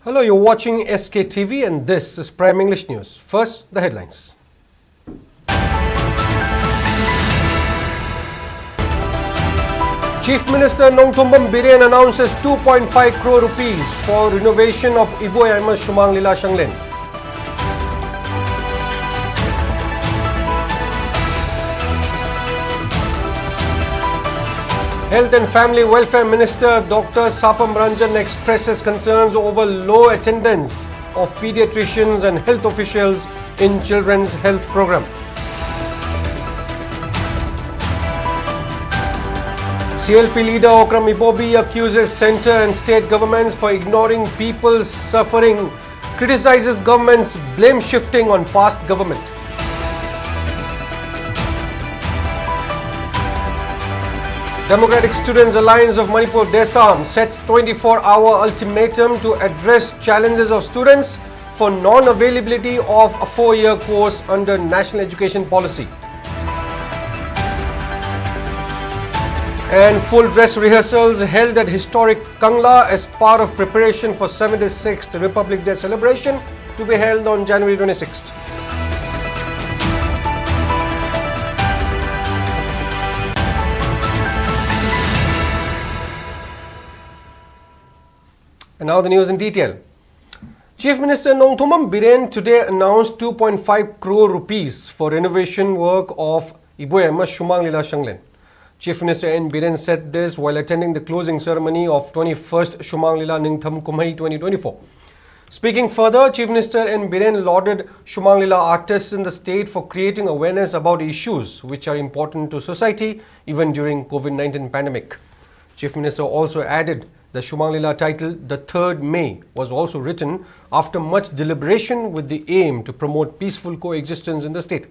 Hello, you're watching SKTV and this is Prime English News. First, the headlines. Chief Minister Nongthombam Biren announces 2.5 crore rupees for renovation of Iboyaima Shumang Lila Shanglen. Health and Family Welfare Minister Dr. Sapam Ranjan expresses concerns over low attendance of pediatricians and health officials in children's health program. CLP leader Okram Ibobi accuses centre and state governments for ignoring people's suffering, criticizes government's blame shifting on past government. Democratic Students Alliance of Manipur DESAM sets 24-hour ultimatum to address challenges of students for non-availability of a 4-year course under National Education Policy. And full dress rehearsals held at historic Kangla as part of preparation for 76th Republic Day celebration to be held on January 26th. And now the news in detail. Chief Minister Nongthombam Biren today announced 2.5 crore rupees for renovation work of Iboyaima Shumang Lila Shanglen. Chief Minister N. Biren said this while attending the closing ceremony of 21st Shumang Lila Ningtham Kumhai 2024. Speaking further, Chief Minister N. Biren lauded Shumang Lila artists in the state for creating awareness about issues which are important to society even during COVID-19 pandemic. Chief Minister also added the Shumang Lila title, The 3rd May, was also written after much deliberation with the aim to promote peaceful coexistence in the state.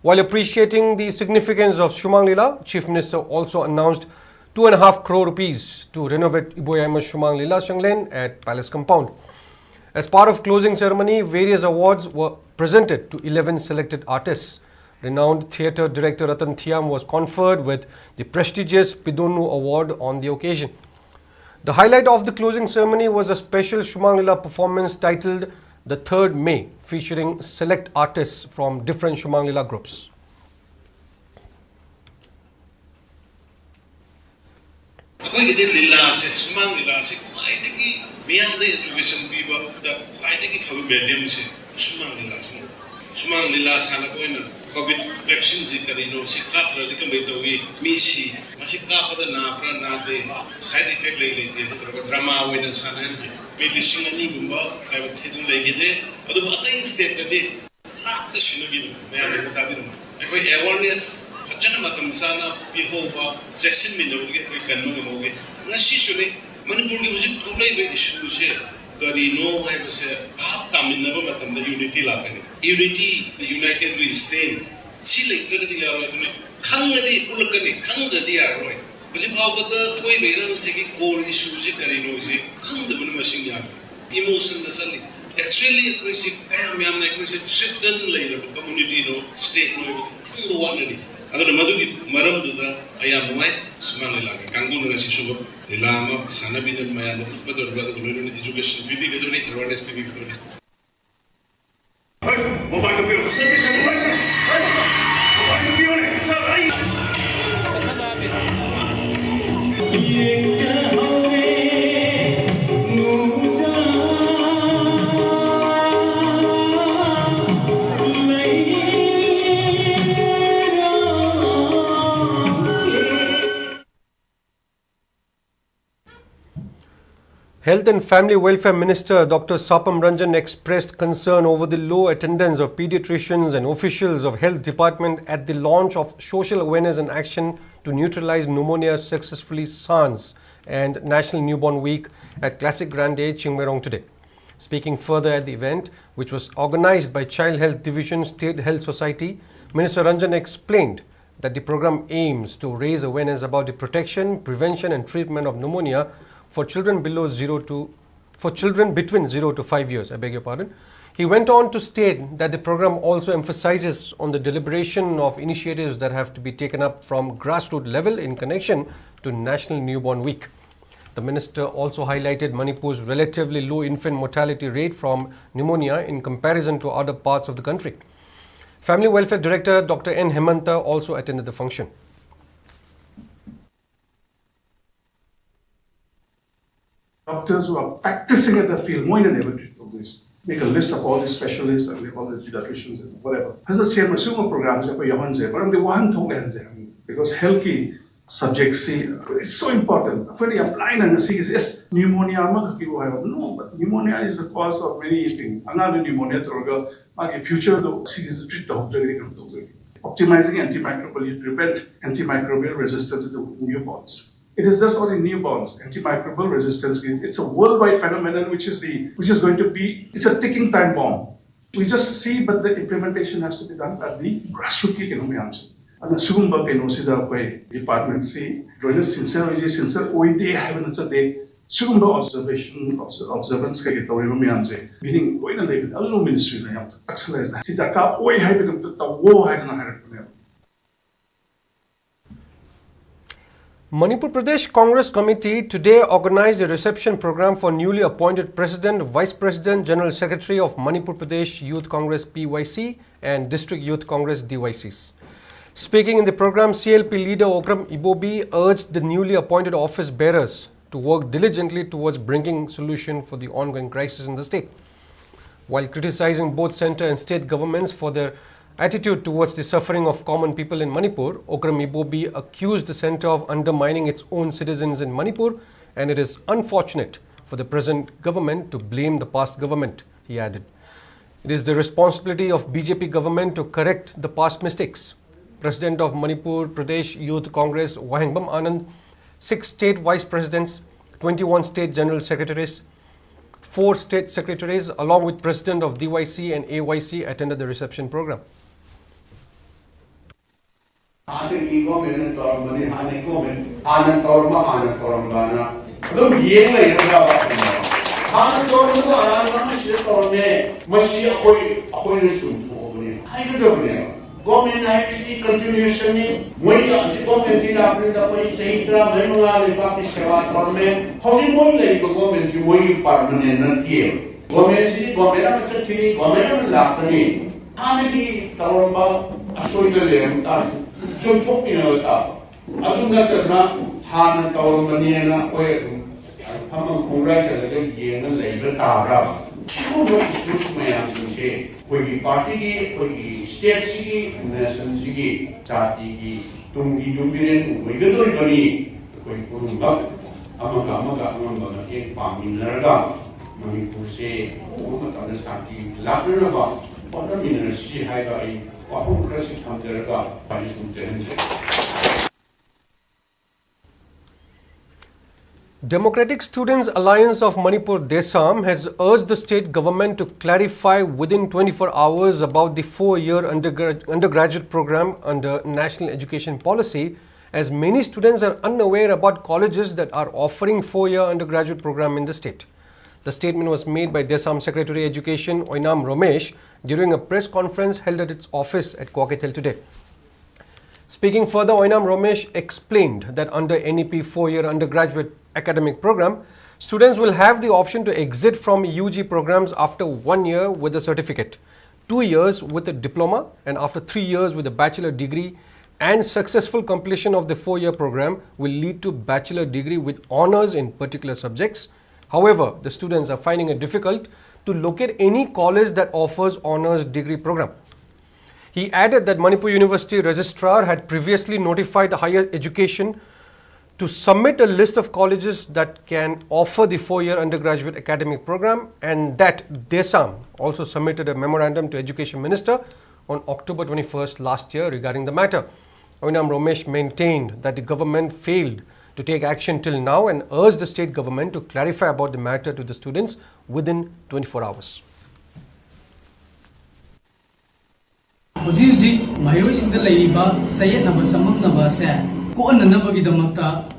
While appreciating the significance of Shumang Lila, Chief Minister also announced 2.5 crore rupees to renovate Iboyaima Shumang Lila Shanglen at Palace Compound. As part of closing ceremony, various awards were presented to 11 selected artists. Renowned theatre director Ratan Thiam was conferred with the prestigious Pidonu Award on the occasion. The highlight of the closing ceremony was a special Shumang Lila performance titled The 3rd May, featuring select artists from different Shumang Lila groups. Shumang Lila sana ko ina COVID vaccine di karino si kapra di kamay tawi misi masih kapada na pra na de side effect lele de sa drama wena sana may lising ani gumba ay tidin lagi de adu atai state de ta shinagi may ay tabi no ay awareness khachana matam sana bihoba session min no ge koi kanno mo ge na shi shune manipur ge hujik thulai be issue se karino ay base aap taminna matam da unity la kani unity the united we stand si lecture the yaro tune khangadi ulakani khangadi yaro basi bhawata thoi beira se ki core issue se karino se khangda bun machine ya emotion da sali actually koi se kaya myam na koi se threaten laira community no state no khangdo wanadi adana madugi maram dudra aya mai Shumang Lila kangun na si subo lama sana bin maya no pador ba ko no education bibi gadoni awareness bibi gadoni Health and Family Welfare Minister Dr. Sapam Ranjan expressed concern over the low attendance of pediatricians and officials of health department at the launch of Social Awareness and Action to Neutralize Pneumonia Successfully SANS and National Newborn Week at Classic Grande Chingmerong today. Speaking further at the event, which was organized by Child Health Division State Health Society, Minister Ranjan explained that the program aims to raise awareness about the protection, prevention and treatment of pneumonia for children between 0 to 5 years. I beg your pardon. He went on to state that the program also emphasizes on the deliberation of initiatives that have to be taken up from grassroots level in connection to National Newborn Week. The minister also highlighted Manipur's relatively low infant mortality rate from pneumonia in comparison to other parts of the country. Family Welfare Director Dr. N. Hemanta also attended the function. Doctors who are practicing at the field, more than ever treat this. Make a list of all the specialists and all the pediatricians and whatever. As a chairman, some programs are because healthy subjects see it's so important. When you apply and see is pneumonia, no, but pneumonia is the cause of many things. Another pneumonia to future though is treat the optimizing antimicrobial, you prevent antimicrobial resistance to newborns. It is just only newborns, antimicrobial resistance. It's a worldwide phenomenon which is going to be, it's a ticking time bomb. We just see, but the implementation has to be done at the grassroots. And assume that department see, sincere OID having a day, observance meaning ministry Manipur Pradesh Congress Committee today organized a reception program for newly appointed President, Vice President, General Secretary of Manipur Pradesh Youth Congress PYC and District Youth Congress DYCs. Speaking in the program, CLP leader Okram Ibobi urged the newly appointed office bearers to work diligently towards bringing solution for the ongoing crisis in the state. While criticizing both centre and state governments for their attitude towards the suffering of common people in Manipur, Okram Ibobi accused the centre of undermining its own citizens in Manipur, and it is unfortunate for the present government to blame the past government, he added. It is the responsibility of BJP government to correct the past mistakes. President of Manipur Pradesh Youth Congress Wahengbam Anand, 6 state vice presidents, 21 state general secretaries, 4 state secretaries along with President of DYC and AYC attended the reception program. Government has continuation. When the government is after the say, government, housing one like the government, you will permanent here. Government city, government, government, Latani, Hanaki, Taramba, Ashoida Lemta, Jum Popinota, Adunatana, Han, Taurmaniana, where Hamam Congress and the Yen and Labor Tara. Who is my answer? कोई party की कोई state की nation की जाति की तुंगी जुबिलेन कोई गदोई बनी कोई कुरुंबक अमगा एक पामी नरगा मणिपुर से उमता शांति लापनबा और मिनरसी हाइगा आई वाहु प्रसिद्ध हमदरगा पारिसुंते Democratic Students Alliance of Manipur Desam has urged the state government to clarify within 24 hours about the 4-year undergraduate program under National Education Policy, as many students are unaware about colleges that are offering 4-year undergraduate program in the state. The statement was made by Desam Secretary Education Oinam Romesh during a press conference held at its office at Kwaketel today. Speaking further, Oinam Romesh explained that under NEP 4-year undergraduate academic program, students will have the option to exit from UG programs after 1 year with a certificate, 2 years with a diploma, and after 3 years with a bachelor degree, and successful completion of the 4-year program will lead to bachelor degree with honors in particular subjects. However, the students are finding it difficult to locate any college that offers honors degree program. He added that Manipur University Registrar had previously notified higher education to submit a list of colleges that can offer the 4-year undergraduate academic program, and that Desam also submitted a memorandum to Education Minister on October 21st last year regarding the matter. Oinam Romesh maintained that the government failed to take action till now and urged the state government to clarify about the matter to the students within 24 hours.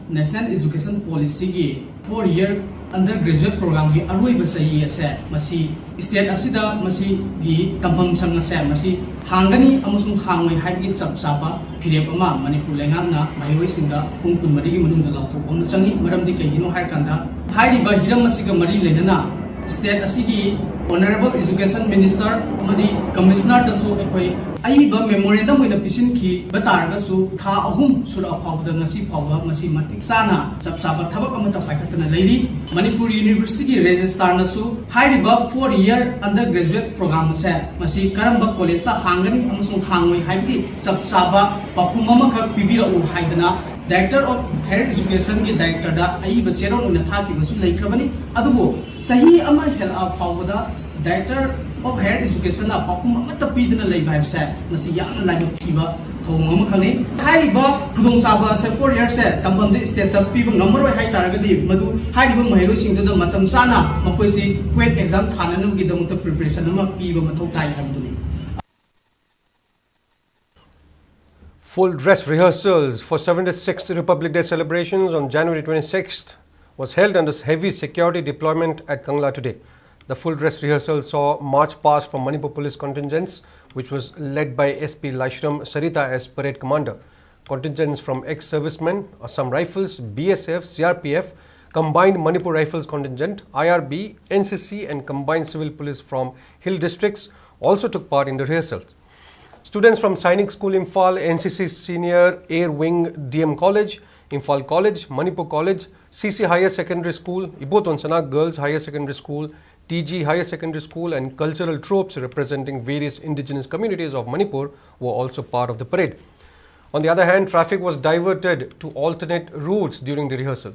National Education Policy 4-year undergraduate program gi aroi ba sahi ase masi state asida masi gi tampam sang ase masi hangani amasung hangoi haibgi chap chapa phirep ama manipur lenga na mahiroi singa pung kun mari gi manung da lauto om changi maram di kaigino har kanda hairi ba hiram asiga mari lenana state asigi honorable education minister amadi commissioner dasu ekoi ai ba memorandum oina pisin ki batar su tha ahum sura phawda ngasi phawba masi matik sana chap chapa thabak amata paikhatna leiri manipur university ki registrar nasu hairi ba 4-year undergraduate program se masi karamba college ta hangani amasung hangoi haibdi chap chapa paphum ama khak pibira u haidana Director of Higher Education ki Director da ai ba cheron una tha ki basu leikrabani adubo sahi ama hel a phawda Director of Higher Education na pakum amata pidna lei vibe sa masi yamna lai thiba thong ama khani hai ba khudong saba se 4 years se tambam je state ta pi ba ngamroi hai taragadi madu hai ba mahiro sing da matam sana makoi si quet exam thananam gi damta preparation ama pi ba mathau tai habduni Full dress rehearsals for 76th Republic Day celebrations on January 26th was held under heavy security deployment at Kangla today. The full dress rehearsal saw march past from Manipur police contingents, which was led by SP Laishram Sarita as parade commander. Contingents from ex-servicemen, Assam Rifles, BSF, CRPF, Combined Manipur Rifles contingent, IRB, NCC and Combined Civil Police from Hill districts also took part in the rehearsals. Students from Sainik School Imphal, NCC Senior Air Wing DM College, Imphal College, Manipur College, CC Higher Secondary School, Ibotonsana Girls Higher Secondary School, TG Higher Secondary School and cultural troops representing various indigenous communities of Manipur were also part of the parade. On the other hand, traffic was diverted to alternate routes during the rehearsal.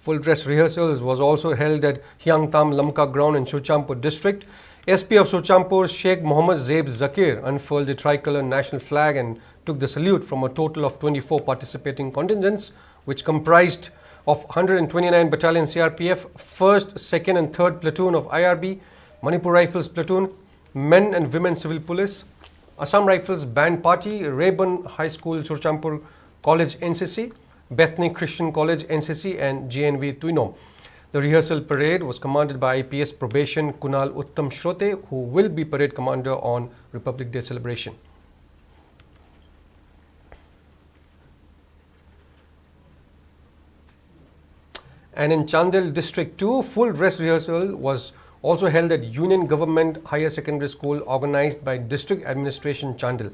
Full dress rehearsals was also held at Hyangtam Lamka ground in Surchampur district. SP of Surchampur Sheikh Mohammad Zaib Zakir unfurled the tricolor national flag and took the salute from a total of 24 participating contingents, which comprised of 129 Battalion CRPF, 1st, 2nd and 3rd Platoon of IRB, Manipur Rifles Platoon, Men and Women Civil Police, Assam Rifles Band Party, Rayburn High School Surchampur College NCC, Bethany Christian College NCC and GNV Tuinom. The rehearsal parade was commanded by IPS Probation Kunal Uttam Shrote, who will be parade commander on Republic Day celebration. And in Chandel District 2, full dress rehearsal was also held at Union Government Higher Secondary School organized by District Administration Chandel.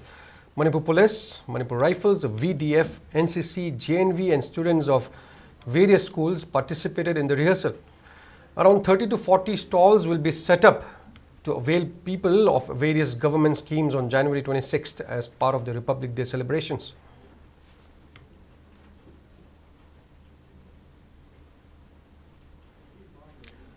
Manipur Police, Manipur Rifles, VDF, NCC, JNV and students of various schools participated in the rehearsal. Around 30 to 40 stalls will be set up to avail people of various government schemes on January 26th as part of the Republic Day celebrations.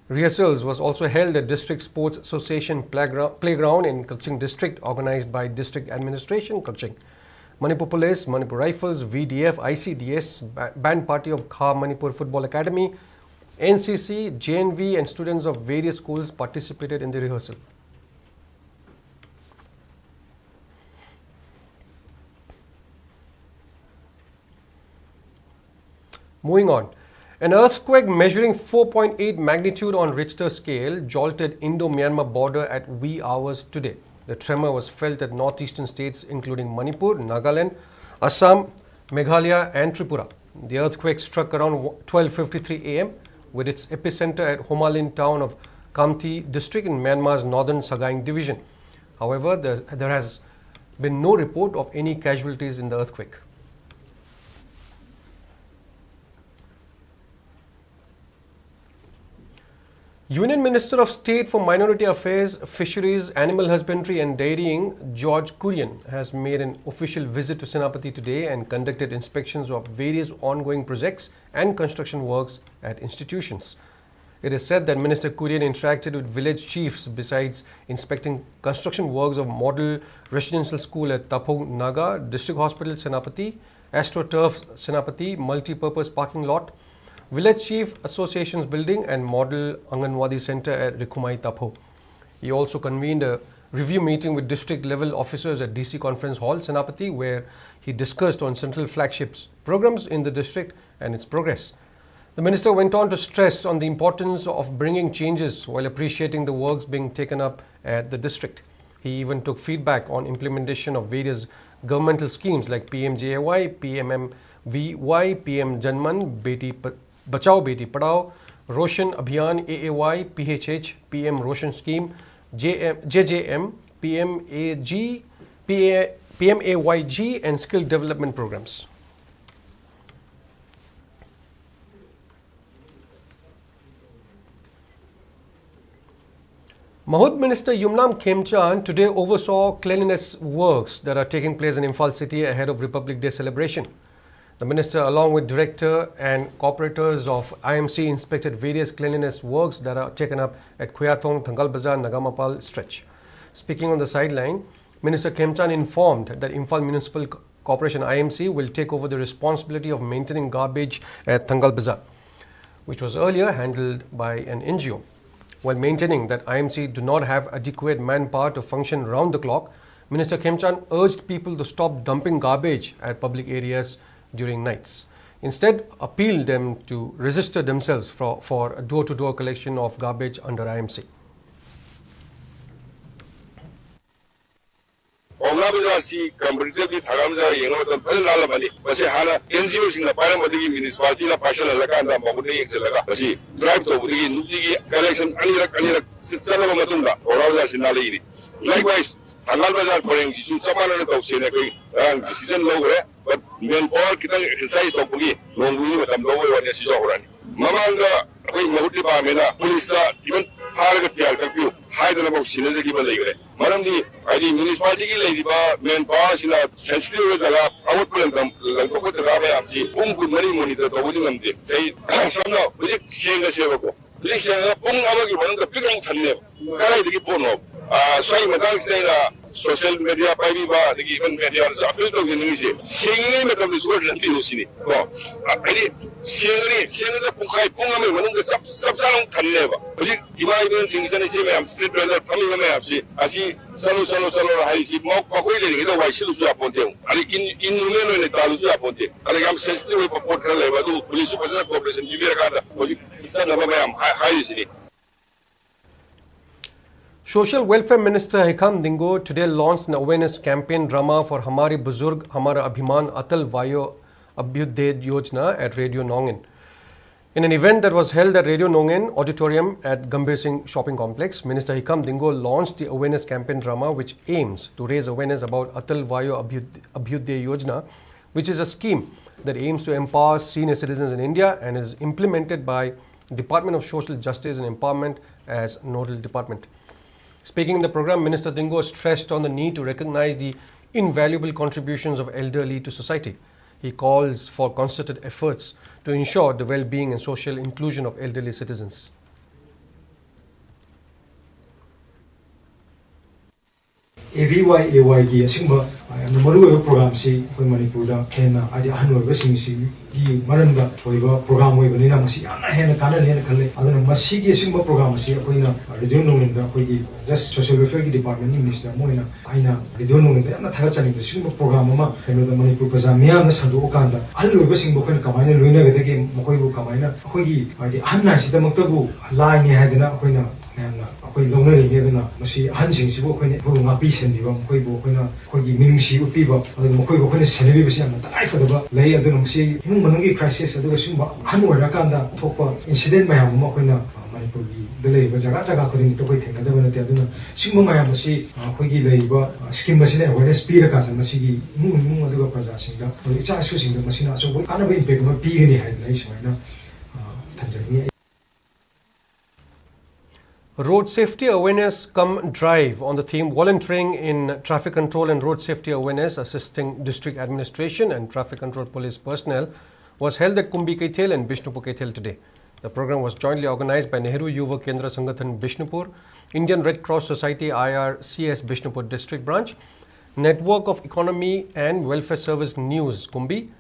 Rehearsals was also held at District Sports Association Playground in Kakching District, organized by District Administration, Kakching. Manipur Police, Manipur Rifles, VDF, ICDS, Band Party of Kha Manipur Football Academy, NCC, JNV and students of various schools participated in the rehearsal. Moving on. An earthquake measuring 4.8 magnitude on Richter scale jolted Indo-Myanmar border at wee hours today. The tremor was felt at northeastern states including Manipur, Nagaland, Assam, Meghalaya and Tripura. The earthquake struck around 12:53 am with its epicenter at Homalin town of Kamti district in Myanmar's northern Sagaing division. However, there has been no report of any casualties in the earthquake. Union Minister of State for Minority Affairs, Fisheries, Animal Husbandry and Dairying, George Kurian, has made an official visit to Senapati today and conducted inspections of various ongoing projects and construction works at institutions. It is said that Minister Kurian interacted with village chiefs besides inspecting construction works of model residential school at Tapong Naga, District Hospital Senapati, AstroTurf Senapati, multi-purpose parking lot, Village Chief Association's building and model Anganwadi Center at Rikumai Tapho. He also convened a review meeting with district level officers at DC Conference Hall, Senapati, where he discussed on central flagships programs in the district and its progress. The minister went on to stress on the importance of bringing changes while appreciating the works being taken up at the district. He even took feedback on implementation of various governmental schemes like PMJAY, PMMVY, PM Janman, Beti Bachao Beti Padhao, Roshan Abhiyan, AAY, PHH, PM Roshan Scheme, JJM, PMAG, PMAYG and skill development programs. Mahud Minister Yumnam Khemchand today oversaw cleanliness works that are taking place in Imphal city ahead of Republic Day celebration. The minister, along with director and cooperators of IMC, inspected various cleanliness works that are taken up at Khuyathong, Thangal Bazar, Nagamapal stretch. Speaking on the sideline, Minister Khemchand informed that Imphal Municipal Corporation IMC will take over the responsibility of maintaining garbage at Thangal Bazar, which was earlier handled by an NGO. While maintaining that IMC do not have adequate manpower to function round the clock, Minister Khemchand urged people to stop dumping garbage at public areas during nights. Instead, appealed them to register themselves for a door-to-door collection of garbage under IMC. Ongabazasi comparatively Thagamza Yengo Palamani, Pasihana, NGOs in the Paramadi municipality, Pashala Lakanda, Moguni, Exelaga, drive to Nutigi, collection, Anira, Sitsana Matunga, or others in Alidi. Likewise, Thangalbazar Poring, Susamana of Senegri, and decision lower, but men all can exercise of Pugi, long with them lower when this is already. Mamanga, Mahudi Bamena, Police, even Haragatia, Kapu, high the number of sinners given later. Madamdi, I did municipality lady men powers in a sensitive with a lap, output them, like the Rabi, good money that the Woodingham did. Say, somehow, we share the Sevako. Please say, Pungawagi, one of the big ones, Kara the Gipono. So I'm a social media, the given media, a bit of Indonesia. Singing at this word and Pinosini. I did singing the Punkai Pungam, one of the sub-salon can never. You might even sing and say, I'm still rather coming a map. I see Salo, I see more Pakway, otherwise she'll do upon them. In Numeno and Italu upon them. And I'm sensitive with Portal level, police corporation, Uganda, it's another high city. Social Welfare Minister Hikam Dingo today launched an awareness campaign drama for Hamari Buzurg, Hamara Abhiman Atal Vayo Abhyuday Yojana at Radio Nongin. In an event that was held at Radio Nongin Auditorium at Gambhir Singh Shopping Complex, Minister Hikam Dingo launched the awareness campaign drama which aims to raise awareness about Atal Vayo Abhyuday Yojana, which is a scheme that aims to empower senior citizens in India and is implemented by Department of Social Justice and Empowerment as nodal department. Speaking in the program, Minister Dingo stressed on the need to recognize the invaluable contributions of elderly to society. He calls for concerted efforts to ensure the well-being and social inclusion of elderly citizens. AVY ki asingba maru program si koi Manipur da hena adi ahanu ba sing si gi maranda koi ba program hoi bani na masi ana hena kana hena khalle adana masi gi asingba program si koi na radio nongin da koi gi just social welfare ki department ni minister moina aina radio nongin da na thaga chani singba program ma hena da Manipur baza mya na sandu okanda allo ba singba koi kamaina loina ga de ke mokoi bu kamaina koi gi adi anna si da maktabu lai ni haidana koi na अखोई लौनरी नेदना मसी अहनसिंग सिबो अखोइने बुरु ngapi sendiba मखोइबो अखोइना अखोइगी मिनुंगसी उपिबा अदु मखोइबो अखोइने सेनेबिबसी यामना तनाइ फदबा लei अदुना मसी इमुंग मनंगी crisis अदुगा Simba अहन ओइराकांदा थोकपा incident मयाम मखोइना मणिपुरगी दलेबा जगा जगा खुदिं तो कोइ थेंगदबा नते अदुना Simba मयाम मसी अखोइगी लेबा scheme मसिने awareness पिरका मसीगी इमुंग अदुगा प्रजासिंगदा इचा सुसिंगदा मसिना अचो कानबा impact म पिगनि हाइदनै सुमाइना थंजनी Road Safety Awareness Come Drive on the theme Volunteering in Traffic Control and Road Safety Awareness, Assisting District Administration and Traffic Control Police Personnel was held at Kumbi Kaithel and Bishnupur Kaithel today. The program was jointly organized by Nehru Yuva Kendra Sangathan Bishnupur, Indian Red Cross Society IRCS Bishnupur District Branch, Network of Economy and Welfare Service News Kumbi,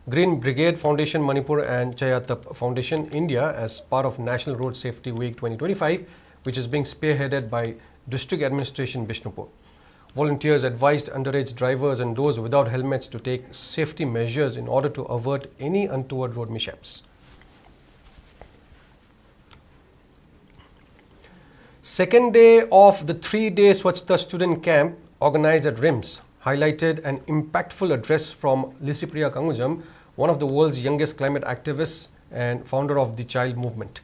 Green Brigade Foundation Manipur and Chayatap Foundation India as part of National Road Safety Week 2025, which is being spearheaded by District Administration, Bishnupur. Volunteers advised underage drivers and those without helmets to take safety measures in order to avert any untoward road mishaps. Second day of the 3-day Swachhta student camp organized at RIMS highlighted an impactful address from Lisipriya Kangujam, one of the world's youngest climate activists and founder of the Child Movement.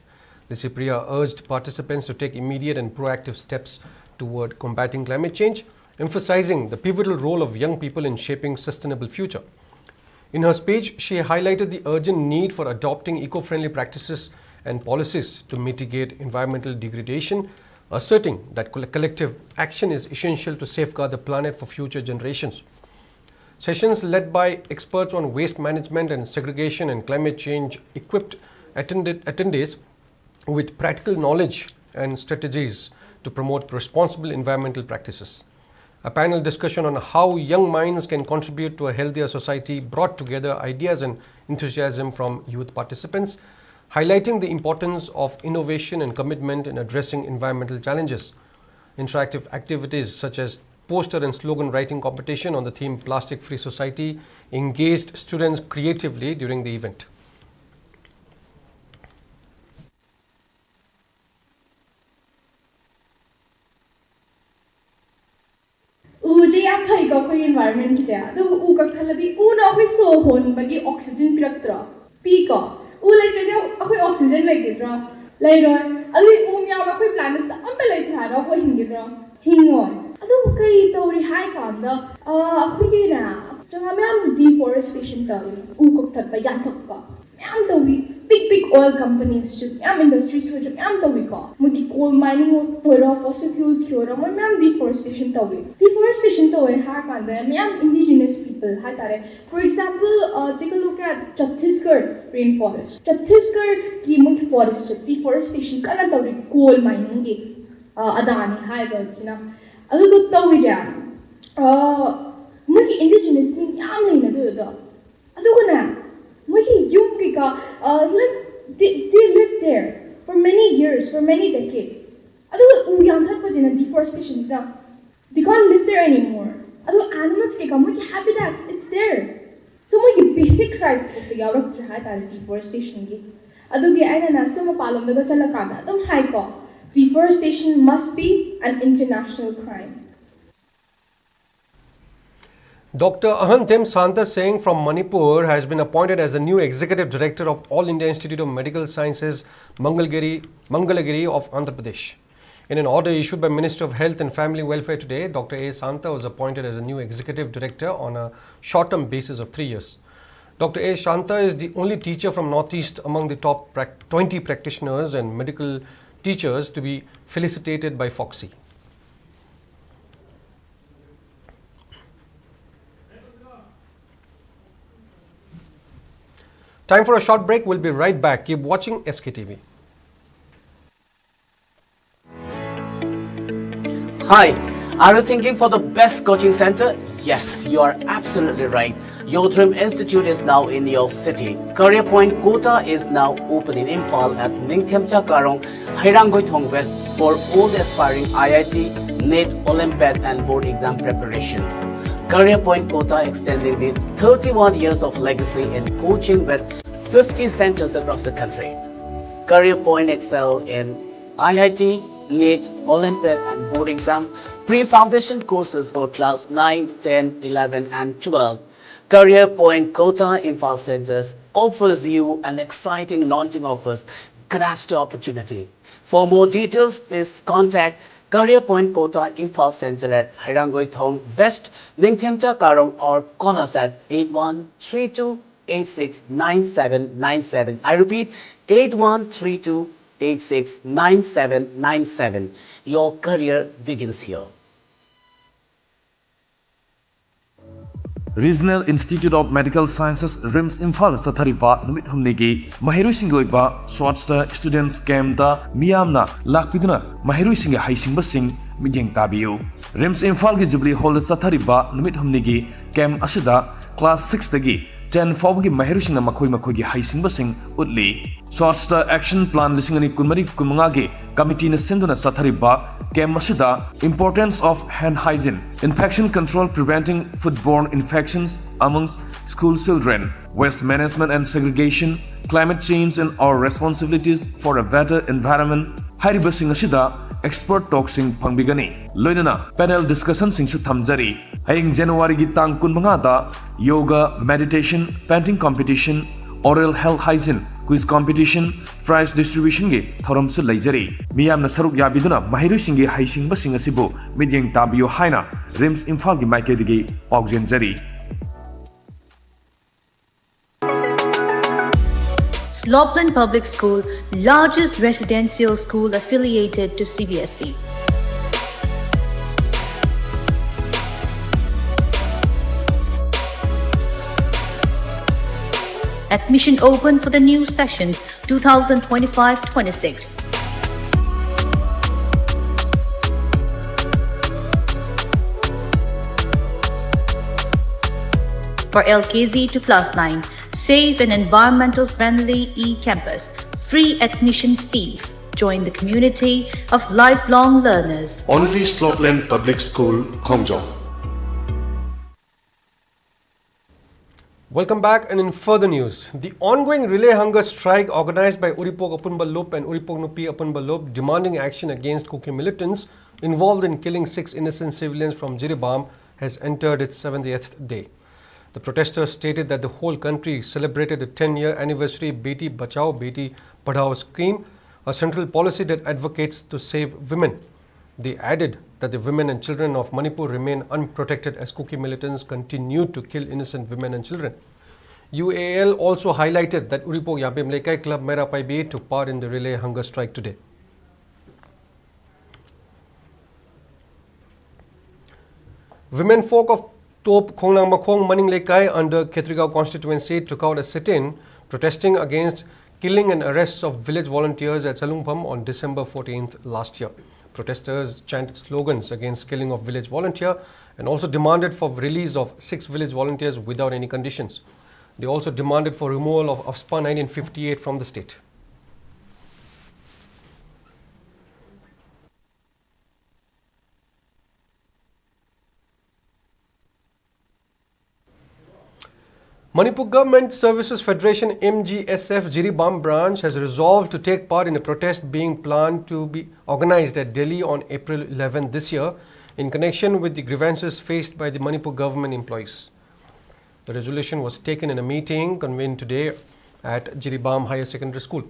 Lisipriya urged participants to take immediate and proactive steps toward combating climate change, emphasizing the pivotal role of young people in shaping sustainable future. In her speech, she highlighted the urgent need for adopting eco-friendly practices and policies to mitigate environmental degradation, asserting that collective action is essential to safeguard the planet for future generations. Sessions led by experts on waste management and segregation and climate change equipped attendees with practical knowledge and strategies to promote responsible environmental practices. A panel discussion on how young minds can contribute to a healthier society brought together ideas and enthusiasm from youth participants, highlighting the importance of innovation and commitment in addressing environmental challenges. Interactive activities such as poster and slogan writing competition on the theme Plastic Free Society engaged students creatively during the event. Uje am thai ka koi environment kya to u ka thaladi u na koi so hon bagi oxygen piraktra pi ka u like radio koi oxygen like dra lai roi ali u mya ba koi planet ta am ta lai thra ro koi hingidra hingoi adu kai to ri hai ka da koi ge na changa myam deforestation ta u ko that ba yan thak pa myam to wi big oil companies chu myam industries chu myam to wi ka mugi coal mining or fossil fuels chu ra myam deforestation to wi ha ka da myam indigenous people ha tare. For example, take a look at Chhattisgarh rainforest. Chhattisgarh ki mugi forest deforestation kana to ri coal mining ge adani ha ga china adu to to wi ja mugi indigenous mi myam leina do da adu na like they lived there for many years, for many decades. Deforestation, they can't live there anymore. Animals habitats, it's there. So basic rights deforestation. Deforestation must be an international crime. Dr. Ahantim Santa Singh from Manipur has been appointed as the new Executive Director of All India Institute of Medical Sciences, Mangalagiri of Andhra Pradesh. In an order issued by Minister of Health and Family Welfare today, Dr. A. Santa was appointed as a new Executive Director on a short-term basis of 3 years. Dr. A. Santa is the only teacher from Northeast among the top 20 practitioners and medical teachers to be felicitated by Foxy. Time for a short break. We'll be right back. Keep watching SKTV. Hi, are you thinking for the best coaching center? Yes, you are absolutely right. Your Dream Institute is now in your city. Career Point Kota is now open in Imphal at Ningthemcha Karong, Hairangoi West for all the aspiring IIT, NET, Olympiad and board exam preparation. Career Point Kota extending the 31 years of legacy in coaching with 50 centers across the country. Career Point excel in IIT, NET, Olympiad and board exam pre-foundation courses for class 9, 10, 11 and 12. Career Point Kota Imphal Centers offers you an exciting launching offers. Grasp the opportunity. For more details, please contact Career Point Kota Imphal Center at Hairangoi West, Ningthemcha Karong or call us at 8132869797. I repeat, 8132869797. Your career begins here. Regional Institute of Medical Sciences RIMS Imphal Satharipa Numit Humnigi Mahirui Singoiba Swatsta Students Camp da Miyamna Lakpiduna Mahirui Singa Haisingba Sing Mijing Tabiu RIMS Imphal gi Jubilee Hall Satharipa Numit Humnigi Camp Asida Class 6 dagi 10 fawgi mahirushing na makoi gi haising basing utli Swasta Action Plan lisingani kunmari kumangagi committee na sinduna sathari ba kem masida importance of hand hygiene, infection control preventing foodborne infections amongst school children, waste management and segregation, climate change and our responsibilities for a better environment. Hariba sing asida expert talk sing pangbigani loinana panel discussion sing su thamjari haying January gi tang kunmanga da yoga, meditation, painting competition, oral health hygiene, quiz competition, prize distribution gi thoram su leijari miyam na saruk yabiduna mahiru singi haising ba sing asibu midyeng tabiyo haina rims Imphal gi maike digi paugjen jari. Slopeland Public School, largest residential school affiliated to CBSE. Admission open for the new sessions 2025-26. For LKZ to class 9, safe and environmental friendly e-campus, free admission fees. Join the community of lifelong learners. Only Slopeland Public School, Khongjong. Welcome back, and in further news, the ongoing relay hunger strike organized by Uripok Apunba Lop and Uripok Nupi Apunba Lop demanding action against Kuki militants involved in killing 6 innocent civilians from Jiribam has entered its 70th day. The protesters stated that the whole country celebrated the 10-year anniversary Beti Bachao Beti Padhao scheme, a central policy that advocates to save women. They added that the women and children of Manipur remain unprotected as Kuki militants continue to kill innocent women and children. UAL also highlighted that Uripok Yabim Lekai Club Mera Paibi took part in the relay hunger strike today. Women folk of Top Khonglang Makhong Maning Lekai under Khetrigao constituency took out a sit-in protesting against killing and arrests of village volunteers at Salungpham on December 14th last year. Protesters chanted slogans against killing of village volunteer and also demanded for release of 6 village volunteers without any conditions. They also demanded for removal of AFSPA 1958 from the state. Manipur Government Services Federation MGSF Jiribam branch has resolved to take part in a protest being planned to be organized at Delhi on April 11 this year in connection with the grievances faced by the Manipur government employees. The resolution was taken in a meeting convened today at Jiribam Higher Secondary School.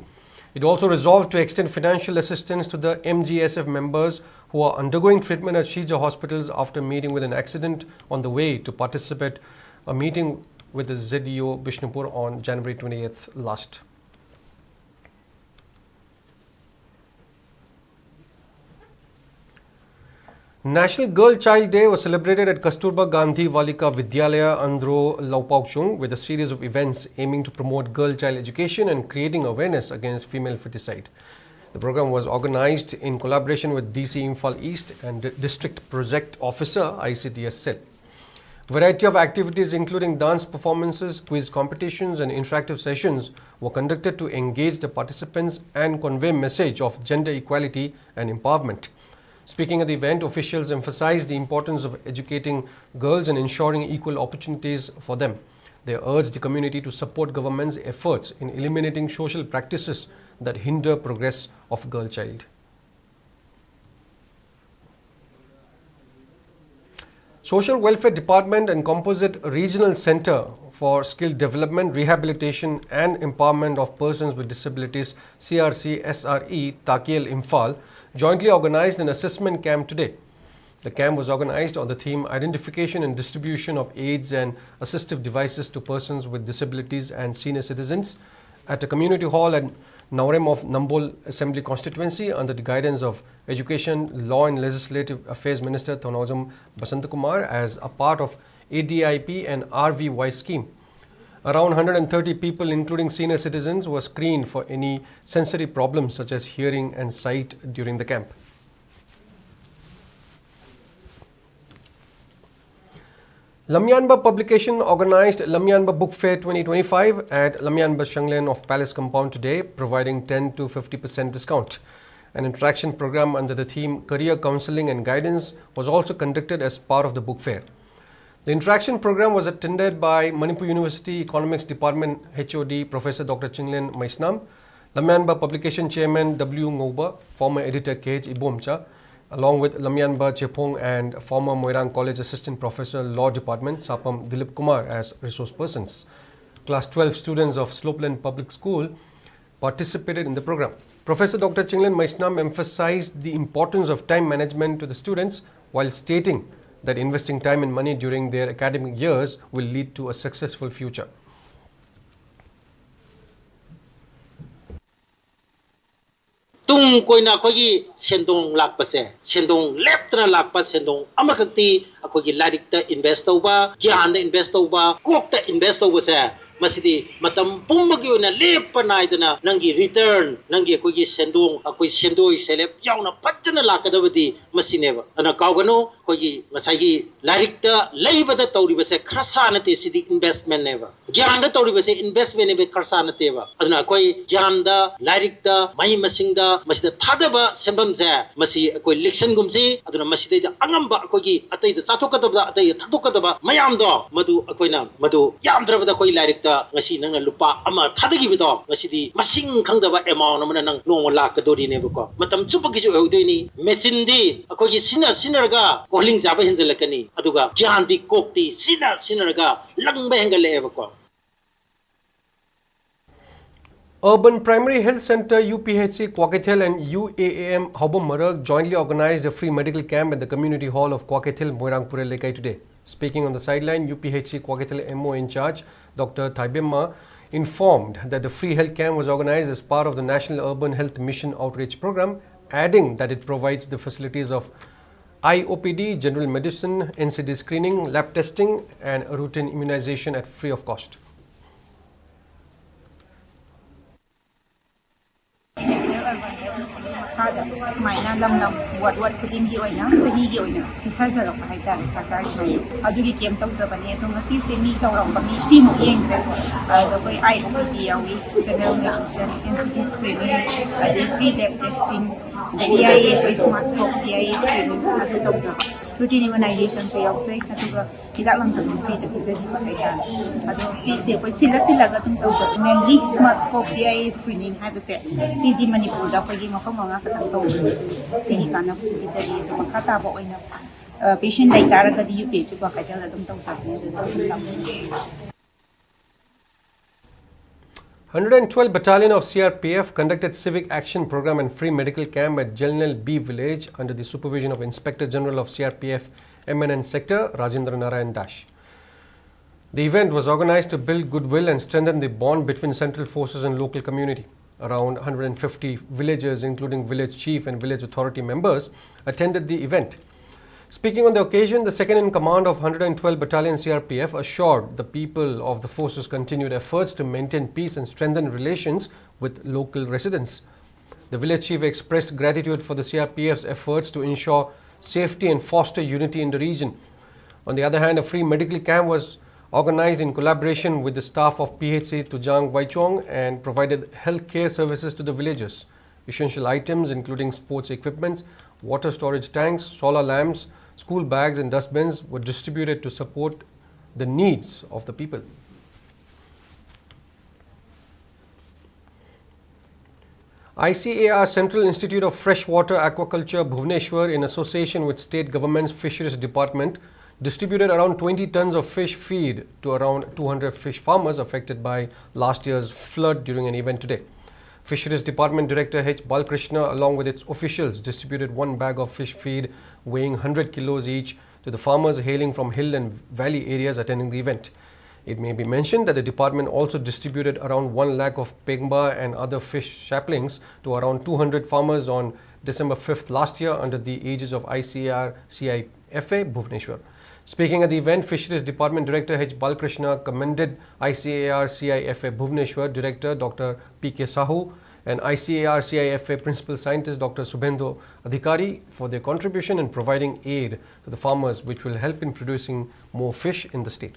It also resolved to extend financial assistance to the MGSF members who are undergoing treatment at Shija hospitals after meeting with an accident on the way to participate a meeting with the ZDO Bishnupur on January 28th last. National Girl Child Day was celebrated at Kasturba Gandhi Valika Vidyalaya Andhro Laupauchung with a series of events aiming to promote girl child education and creating awareness against female feticide. The program was organized in collaboration with DC Imphal East and District Project Officer ICTS Cell. Variety of activities including dance performances, quiz competitions and interactive sessions were conducted to engage the participants and convey message of gender equality and empowerment. Speaking at the event, officials emphasized the importance of educating girls and ensuring equal opportunities for them. They urged the community to support government's efforts in eliminating social practices that hinder progress of girl child. Social Welfare Department and Composite Regional Center for Skill Development, Rehabilitation and Empowerment of Persons with Disabilities CRC SRE Takiel Imphal jointly organized an assessment camp today. The camp was organized on the theme Identification and Distribution of Aids and Assistive Devices to Persons with Disabilities and Senior Citizens at a community hall at Naurem of Nambol Assembly Constituency under the guidance of Education, Law and Legislative Affairs Minister Thanojam Basantakumar as a part of ADIP and RVY scheme. Around 130 people, including senior citizens, were screened for any sensory problems such as hearing and sight during the camp. Lamyanba publication organized Lamyanba Book Fair 2025 at Lamyanba Shanglen of Palace Compound today, providing 10 to 50% discount. An interaction program under the theme Career Counseling and Guidance was also conducted as part of the book fair. The interaction program was attended by Manipur University Economics Department HOD Professor Dr. Chinglen Maisnam, Lamyanba Publication Chairman W. Ngoba, former editor KH Ibomcha, along with Lamyanba Chepong and former Moirang College Assistant Professor Law Department Sapam Dilip Kumar as resource persons. Class 12 students of Slopeland Public School participated in the program. Professor Dr. Chinglen Maisnam emphasized the importance of time management to the students while stating that investing time and money during their academic years will lead to a successful future. tung koina akogi sendong lakpase sendong leptra lakpa sendong amakakti akogi larikta invest tauba gyan da invest tauba kokta invest tauba se masidi matam pummagi ona lepa naidana nangi return nangi akogi sendong akoi sendoi selep yauna patjana lakadabadi masineba ana kawgano akogi ngasagi larikta leibada tauribase khasanate sidi investment neba gyan da tauribase investment nebe khasanate ba aduna akoi gyan da larikta mai masingda masida thadaba sembamse masi akoi election gumsi aduna masida angamba akogi atai da chathokadaba atai thadokadaba mayam do madu akoina madu yamdrabada koi larikta ngasi nang lupa ama thadagi bido ngasi masing khangdaba amount amana nang nong lakadori nebako matam chupagi jo hodoini machine di akogi sinarga calling jaba henjalakani aduga gyandi kokti sinarga langba hengalebako. Urban Primary Health Center UPHC Kwakethel and UAAM Hobom Marag jointly organized a free medical camp at the community hall of Kwakethel, Moirangpur Lekai today. Speaking on the sideline, UPHC Kwakethel MO in charge, Dr. Thaibemma, informed that the free health camp was organized as part of the National Urban Health Mission Outreach Program, adding that it provides the facilities of IOPD, general medicine, NCD screening, lab testing and routine immunization at free of cost. Sumaina lam what kudin gi oina chagi gi oina pithar jarok hai ta sarkar mai adugi kem tau sabani to ngasi se mi chawrong ba mi steam yeng re do koi ai opd yawi general medicine NCD screening ade free lab testing PIA koi smart scope PIA screening adu tau jaba routine immunization so yaw sai aduga hidak lam ta free da pizza ba hai ta adu si se koi sila ga tum tau mainly smart scope PIA screening hai ba se CD Manipur da koi gi mafam nga ka tau sini kana ku pizza to makata ba oina patient dai tara ka di UPH ko ka jala dum tau sa ne 112 Battalion of CRPF conducted civic action program and free medical camp at Jalnal B village under the supervision of Inspector General of CRPF MNN Sector Rajendra Narayan Dash. The event was organized to build goodwill and strengthen the bond between central forces and local community. Around 150 villagers, including village chief and village authority members, attended the event. Speaking on the occasion, the second in command of 112 Battalion CRPF assured the people of the force's continued efforts to maintain peace and strengthen relations with local residents. The village chief expressed gratitude for the CRPF's efforts to ensure safety and foster unity in the region. On the other hand, a free medical camp was organized in collaboration with the staff of PHC Tujang Waichong and provided health care services to the villagers. Essential items including sports equipments, water storage tanks, solar lamps, school bags and dustbins were distributed to support the needs of the people. ICAR Central Institute of Freshwater Aquaculture Bhubaneswar, in association with State Government's Fisheries Department, distributed around 20 tons of fish feed to around 200 fish farmers affected by last year's flood during an event today. Fisheries Department Director H. Balkrishna, along with its officials, distributed one bag of fish feed weighing 100 kilos each to the farmers hailing from hill and valley areas attending the event. It may be mentioned that the department also distributed around 1 lakh of pengba and other fish saplings to around 200 farmers on December 5th last year under the aegis of ICAR CIFA Bhubaneswar. Speaking at the event, Fisheries Department Director H. Balkrishna commended ICAR CIFA Bhubaneswar Director Dr. P.K. Sahu and ICAR CIFA Principal Scientist Dr. Subhendu Adhikari for their contribution in providing aid to the farmers, which will help in producing more fish in the state.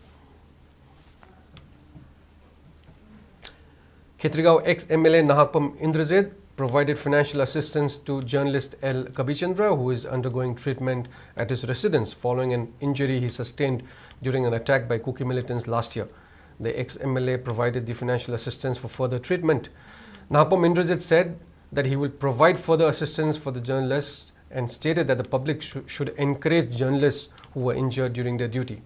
Khetrigao ex-MLA Nahakpam Indrajit provided financial assistance to journalist L. Kabichandra, who is undergoing treatment at his residence following an injury he sustained during an attack by Kuki militants last year. The ex-MLA provided the financial assistance for further treatment. Nahakpam Indrajit said that he will provide further assistance for the journalists and stated that the public should encourage journalists who were injured during their duty.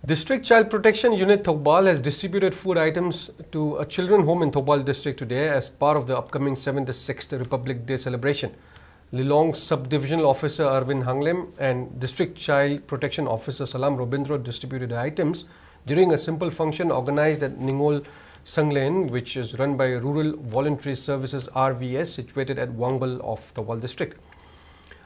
District Child Protection Unit Thoubal has distributed food items to a children home in Thoubal district today as part of the upcoming 76th Republic Day celebration. Lilong Sub-Divisional Officer Arvind Hanglem and District Child Protection Officer Salam Robindro distributed the items during a simple function organized at Ningol Sanglen, which is run by Rural Voluntary Services RVS, situated at Wangbal of Thoubal district.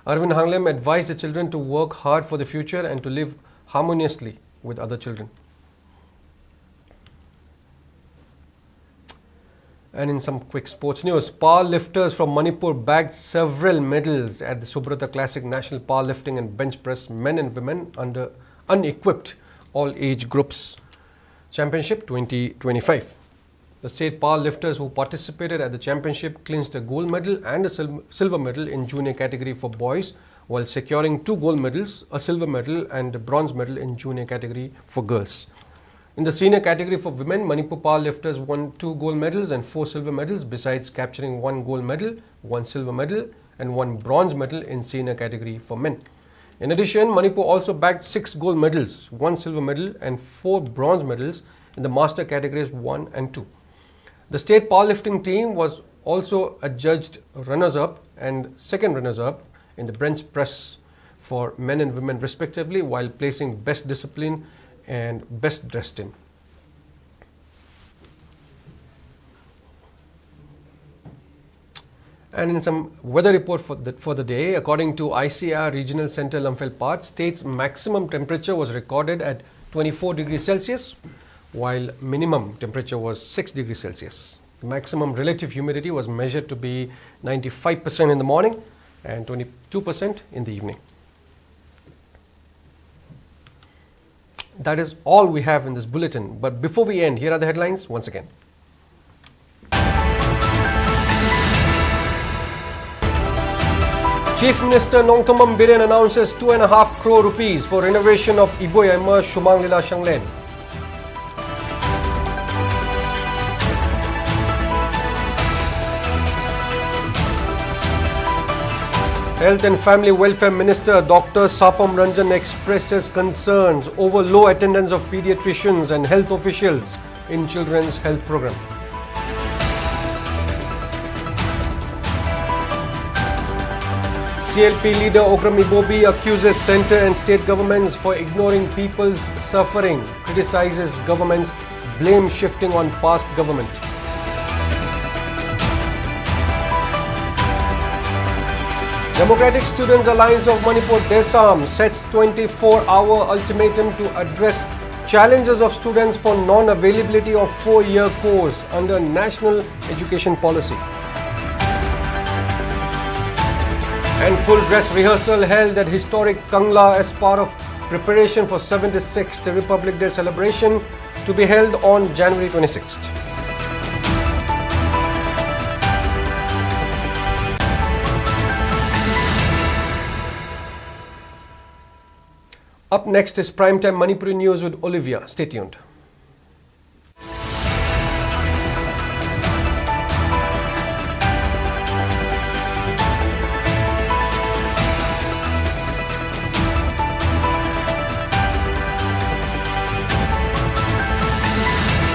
Arvind Hanglem advised the children to work hard for the future and to live harmoniously with other children. And in some quick sports news, power lifters from Manipur bagged several medals at the Subrata Classic National Powerlifting and Bench Press Men and Women under unequipped all age groups Championship 2025. The state powerlifters who participated at the championship clinched a gold medal and a silver medal in junior category for boys, while securing 2 gold medals, a silver medal and a bronze medal in junior category for girls. In the senior category for women, Manipur powerlifters won 2 gold medals and 4 silver medals, besides capturing 1 gold medal, 1 silver medal and 1 bronze medal in senior category for men. In addition, Manipur also bagged 6 gold medals, 1 silver medal and 4 bronze medals in the master categories 1 and 2. The state powerlifting team was also adjudged runners-up and second runners-up in the bench press for men and women respectively, while placing best discipline and best dressed team. And in some weather report for the day, according to ICAR Regional Center Imphal Part, state's maximum temperature was recorded at 24 degrees Celsius, while minimum temperature was 6 degrees Celsius. The maximum relative humidity was measured to be 95% in the morning and 22% in the evening. That is all we have in this bulletin. But before we end, here are the headlines once again. Chief Minister Nongthombam Biren announces 2.5 crore rupees for renovation of Iboy Emma Shumanglila Shanglen. Health and Family Welfare Minister Dr. Sapam Ranjan expresses concerns over low attendance of pediatricians and health officials in children's health program. CLP leader Okram Ibobi accuses centre and state governments for ignoring people's suffering, criticizes government's blame shifting on past government. Democratic Students Alliance of Manipur DESAM sets 24-hour ultimatum to address challenges of students for non-availability of 4-year course under National Education Policy. And full dress rehearsal held at historic Kangla as part of preparation for 76th Republic Day celebration to be held on January 26th. Up next is Primetime Manipuri News with Olivia. Stay tuned.